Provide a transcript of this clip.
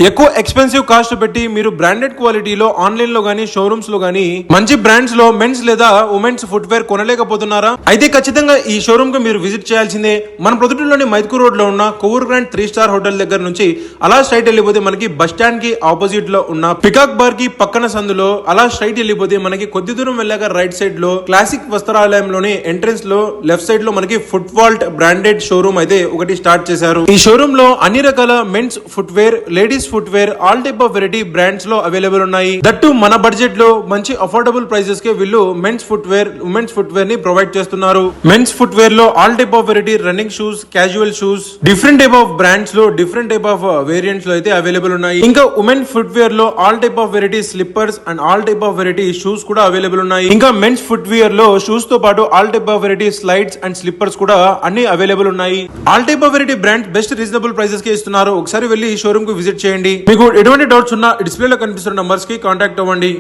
ఎక్కువ expensive cost పెట్టి మీరు బ్రాండెడ్ క్వాలిటీలో ఆన్లైన్ లో గానీ షోరూమ్స్ లో గానీ మంచి బ్రాండ్స్ లో మెన్స్ లేదా ఉమెన్స్ ఫుట్వేర్ కొనలేకపోతున్నారా? అయితే ఖచ్చితంగా ఈ షోరూమ్ కు మీరు విజిట్ చేయాల్సిందే. మన ప్రొద్దుటూరులోని మైత్కూర్ రోడ్ లో ఉన్న కొవ్వూరు గ్రాండ్ 3 స్టార్ హోటల్ దగ్గర నుంచి అలా స్ట్రైట్ వెళ్ళిపోతే మనకి బస్ స్టాండ్ కి ఆపోజిట్ లో ఉన్న పికాక్ బార్ కి పక్కన సందులో అలా స్ట్రైట్ వెళ్ళిపోతే మనకి కొద్ది దూరం వెళ్ళాక రైట్ సైడ్ లో క్లాసిక్ వస్త్రాలయంలోని ఎంట్రన్స్ లో లెఫ్ట్ సైడ్ లో మనకి ఫుట్ వాల్ట్ బ్రాండెడ్ షోరూమ్ అయితే ఒకటి స్టార్ట్ చేశారు. ఈ షోరూమ్ లో అన్ని రకాల men's footwear, ladies footwear, all type of variety brands లో అవైలబుల్ ఉన్నాయి. దట్టు మన బడ్జెట్ లో మంచి అఫోర్డబుల్ ప్రైసెస్ కి వీళ్ళు మెన్స్ ఫుట్వేర్, ఉమెన్స్ ఫుట్వేర్ ని ప్రొవైడ్ చేస్తున్నారు. మెన్స్ ఫుట్వేర్ లో all type of variety running shoes, casual shoes, different type of brands లో డిఫరెంట్ టైప్ ఆఫ్ వేరియంట్స్ లో అయితే అవైలబుల్ ఉన్నాయి. ఇంకా ఉమెన్ ఫుట్వేర్ లో all type of variety slippers and all type of variety shoes కూడా available ఉన్నాయి. ఇంకా men's footwear లో షూస్ తో పాటు all type of variety slides and slippers కూడా అన్ని అవైలబుల్ ఉన్నాయి. All type of variety brands best reasonable prices కి ఇస్తున్నారు. ఒకసారి వెళ్ళి ఈ షోరూమ్ కు విజిట్ చేయండి. మీకు ఎటువంటి డౌట్స్ ఉన్నా డిస్ప్లే లో కనిపిస్తున్న నంబర్స్ కి కాంటాక్ట్ అవ్వండి.